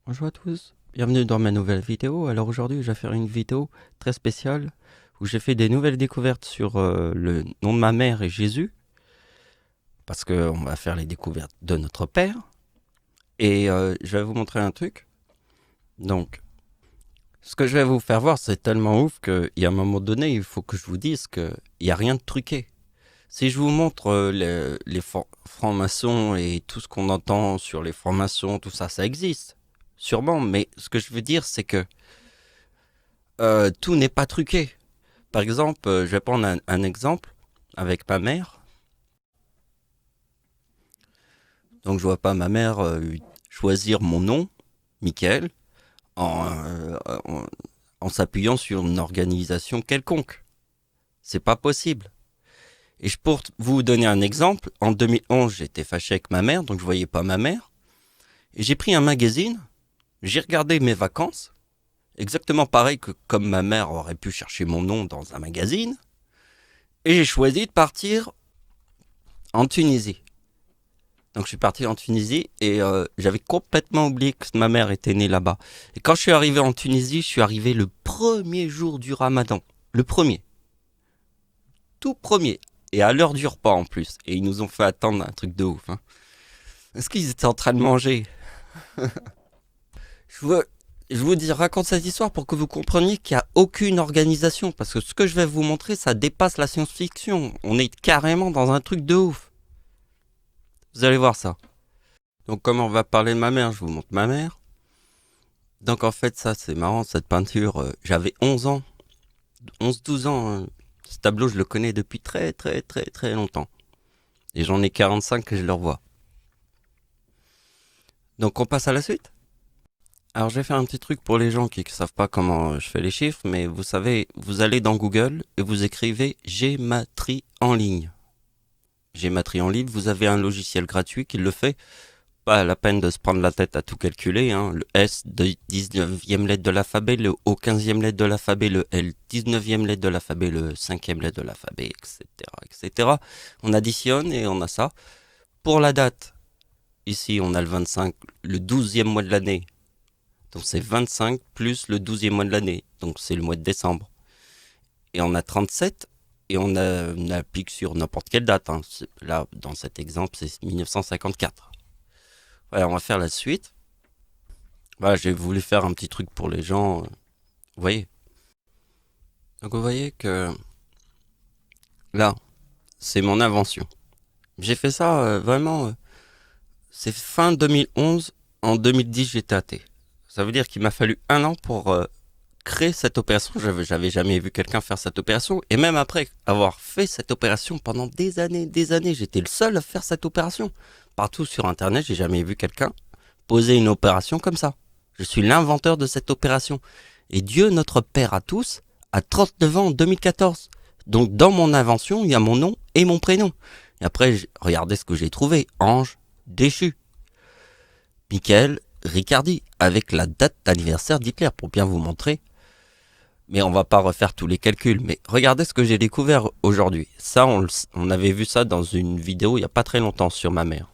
Bonjour à tous, bienvenue dans ma nouvelle vidéo. Alors aujourd'hui je vais faire une vidéo très spéciale où j'ai fait des nouvelles découvertes sur le nom de ma mère et Jésus. Parce qu'on va faire les découvertes de notre Père. Et je vais vous montrer un truc. Donc, ce que je vais vous faire voir c'est tellement ouf qu'il y a un moment donné il faut que je vous dise qu'il n'y a rien de truqué. Si je vous montre les francs-maçons et tout ce qu'on entend sur les francs-maçons, tout ça, ça existe. Sûrement, mais ce que je veux dire c'est que tout n'est pas truqué. Par exemple, je vais prendre un exemple avec ma mère. Donc, je vois pas ma mère choisir mon nom, Michael, en, euh, en, en s'appuyant sur une organisation quelconque. C'est pas possible. Et pour vous donner un exemple, en 2011, j'étais fâché avec ma mère, donc je voyais pas ma mère. Et j'ai pris un magazine, j'ai regardé mes vacances, exactement pareil que comme ma mère aurait pu chercher mon nom dans un magazine. Et j'ai choisi de partir en Tunisie. Donc je suis parti en Tunisie et j'avais complètement oublié que ma mère était née là-bas. Et quand je suis arrivé en Tunisie, je suis arrivé le premier jour du Ramadan. Le premier. Tout premier. Et à l'heure du repas en plus. Et ils nous ont fait attendre un truc de ouf. Hein. Est-ce qu'ils étaient en train de manger? je veux, je vous dis, raconte cette histoire pour que vous compreniez qu'il n'y a aucune organisation. Parce que ce que je vais vous montrer, ça dépasse la science-fiction. On est carrément dans un truc de ouf. Vous allez voir ça. Donc comme on va parler de ma mère, je vous montre ma mère. Donc en fait ça c'est marrant cette peinture, j'avais 11 ans, 11-12 ans, hein. Ce tableau je le connais depuis très très très très longtemps. Et j'en ai 45 que je le revois. Donc on passe à la suite. Alors je vais faire un petit truc pour les gens qui ne savent pas comment je fais les chiffres, mais vous savez, vous allez dans Google et vous écrivez Gématrie en ligne. Gématrie en ligne, vous avez un logiciel gratuit qui le fait. Pas la peine de se prendre la tête à tout calculer. Hein. Le S de 19e lettre de l'alphabet, le O 15e lettre de l'alphabet, le L 19e lettre de l'alphabet, le 5e lettre de l'alphabet, etc., etc. On additionne et on a ça. Pour la date, ici on a le 25, le 12e mois de l'année. Donc c'est 25 plus le 12e mois de l'année. Donc c'est le mois de décembre. Et on a 37 et on applique sur n'importe quelle date. Hein. Là, dans cet exemple, c'est 1954. Voilà, on va faire la suite. Voilà, j'ai voulu faire un petit truc pour les gens. Vous voyez. Donc vous voyez que là, c'est mon invention. J'ai fait ça vraiment. C'est fin 2011. En 2010, j'étais athée. Ça veut dire qu'il m'a fallu un an pour créer cette opération. J'avais jamais vu quelqu'un faire cette opération. Et même après avoir fait cette opération pendant des années, j'étais le seul à faire cette opération. Partout sur Internet, j'ai jamais vu quelqu'un poser une opération comme ça. Je suis l'inventeur de cette opération. Et Dieu, notre Père à tous, a 39 ans en 2014. Donc dans mon invention, il y a mon nom et mon prénom. Et après, regardez ce que j'ai trouvé. Ange déchu. Michael Riccardi, avec la date d'anniversaire d'Hitler, pour bien vous montrer. Mais on va pas refaire tous les calculs. Mais regardez ce que j'ai découvert aujourd'hui. Ça, on avait vu ça dans une vidéo il n'y a pas très longtemps sur ma mère.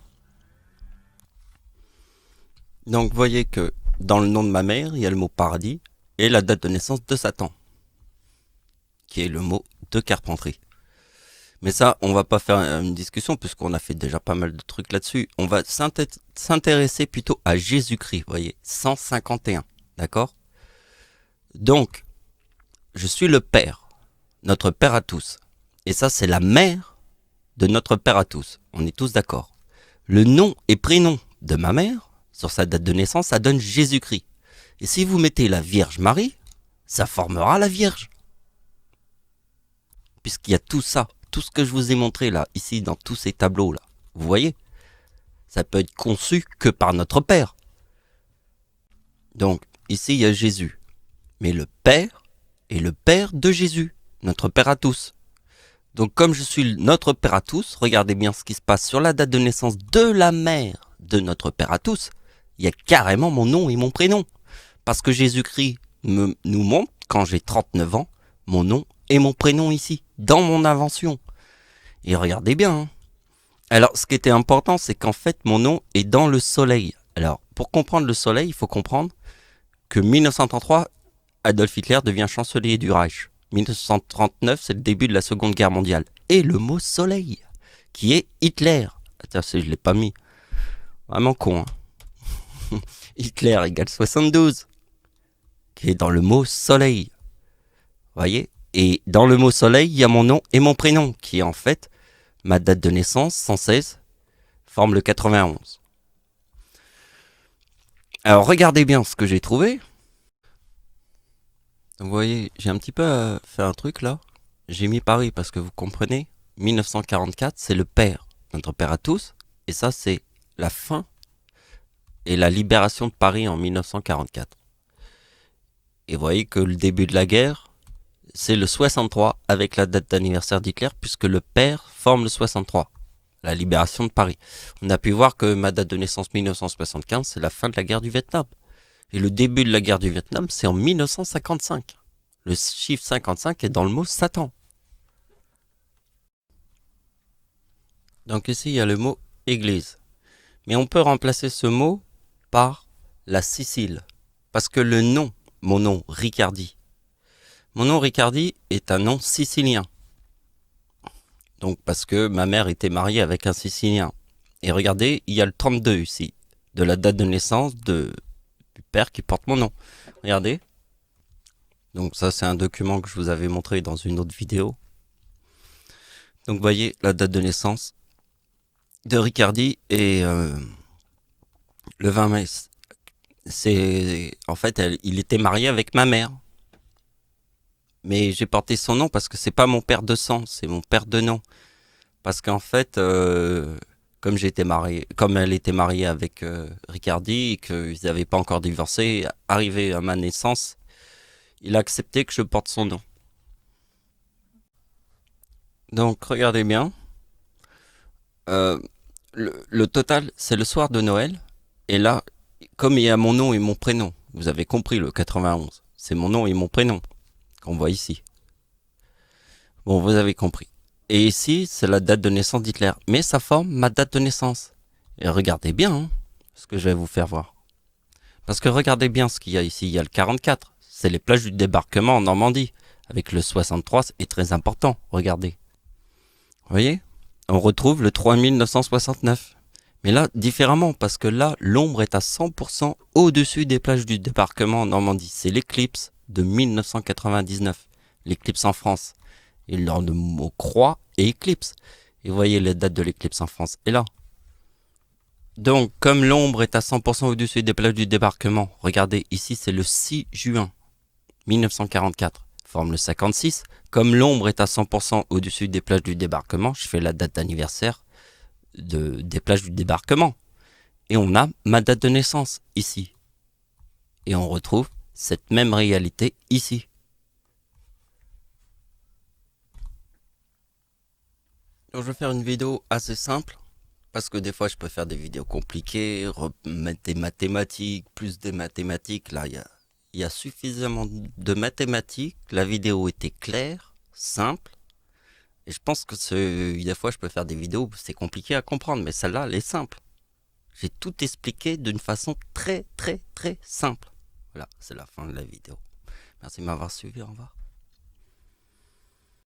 Donc vous voyez que dans le nom de ma mère, il y a le mot paradis et la date de naissance de Satan, qui est le mot de carpenterie. Mais ça, on va pas faire une discussion puisqu'on a fait déjà pas mal de trucs là-dessus. On va s'intéresser plutôt à Jésus-Christ, vous voyez, 151, d'accord? Donc, je suis le Père, notre Père à tous. Et ça, c'est la mère de notre Père à tous. On est tous d'accord. Le nom et prénom de ma mère, sur sa date de naissance, ça donne Jésus-Christ. Et si vous mettez la Vierge Marie, ça formera la Vierge. Puisqu'il y a tout ça, tout ce que je vous ai montré là, ici, dans tous ces tableaux là. Vous voyez? Ça peut être conçu que par notre Père. Donc, ici, il y a Jésus. Mais le Père est le Père de Jésus, notre Père à tous. Donc, comme je suis notre Père à tous, regardez bien ce qui se passe sur la date de naissance de la mère de notre Père à tous. Il y a carrément mon nom et mon prénom. Parce que Jésus-Christ nous montre, quand j'ai 39 ans, mon nom et mon prénom ici, dans mon invention. Et regardez bien. Hein. Alors, ce qui était important, c'est qu'en fait, mon nom est dans le soleil. Alors, pour comprendre le soleil, il faut comprendre que 1933, Adolf Hitler devient chancelier du Reich. 1939, c'est le début de la Seconde Guerre mondiale. Et le mot soleil, qui est Hitler. Attends, je l'ai pas mis. Vraiment con, hein. Hitler égale 72, qui est dans le mot soleil. Voyez? Et dans le mot soleil, il y a mon nom et mon prénom, qui est en fait ma date de naissance, 116, forme le 91. Alors regardez bien ce que j'ai trouvé. Donc, vous voyez, j'ai un petit peu fait un truc là. J'ai mis Paris parce que vous comprenez, 1944, c'est le père, notre père à tous. Et ça, c'est la fin et la libération de Paris en 1944. Et vous voyez que le début de la guerre, c'est le 63 avec la date d'anniversaire d'Hitler, puisque le père forme le 63, la libération de Paris. On a pu voir que ma date de naissance 1975, c'est la fin de la guerre du Vietnam. Et le début de la guerre du Vietnam, c'est en 1955. Le chiffre 55 est dans le mot Satan. Donc ici, il y a le mot église. Mais on peut remplacer ce mot par la Sicile. Parce que le nom, mon nom, Ricardi. Mon nom Ricardi est un nom sicilien. Donc parce que ma mère était mariée avec un Sicilien. Et regardez, il y a le 32 ici, de la date de naissance du père qui porte mon nom. Regardez. Donc ça, c'est un document que je vous avais montré dans une autre vidéo. Donc vous voyez la date de naissance de Ricardi et le 20 mai. C'est en fait, il était marié avec ma mère. Mais j'ai porté son nom parce que c'est pas mon père de sang, c'est mon père de nom. Parce qu'en fait, comme elle était mariée avec Ricardi et qu'ils n'avaient pas encore divorcé, arrivé à ma naissance, il a accepté que je porte son nom. Donc regardez bien, euh, le total, c'est le soir de Noël. Et là, comme il y a mon nom et mon prénom, vous avez compris le 91, c'est mon nom et mon prénom qu'on voit ici. Bon, vous avez compris. Et ici, c'est la date de naissance d'Hitler. Mais ça forme ma date de naissance. Et regardez bien hein, ce que je vais vous faire voir. Parce que regardez bien ce qu'il y a ici. Il y a le 44. C'est les plages du débarquement en Normandie. Avec le 63, c'est très important. Regardez. Vous voyez? On retrouve le 3969. Mais là, différemment, parce que là, l'ombre est à 100% au-dessus des plages du débarquement en Normandie. C'est l'éclipse de 1999. L'éclipse en France. Il y a le mot croix et éclipse. Et vous voyez la date de l'éclipse en France est là. Donc, comme l'ombre est à 100% au-dessus des plages du débarquement, regardez, ici c'est le 6 juin 1944, forme le 56. Comme l'ombre est à 100% au-dessus des plages du débarquement, je fais la date d'anniversaire des plages du débarquement. Et on a ma date de naissance ici. Et on retrouve cette même réalité ici. Donc, je vais faire une vidéo assez simple. Parce que des fois, je peux faire des vidéos compliquées, remettre des mathématiques, plus des mathématiques. Là, il y a suffisamment de mathématiques. La vidéo était claire, simple. Et je pense que des fois, je peux faire des vidéos où c'est compliqué à comprendre. Mais celle-là, elle est simple. J'ai tout expliqué d'une façon très, très, très simple. Voilà, c'est la fin de la vidéo. Merci de m'avoir suivi. Au revoir.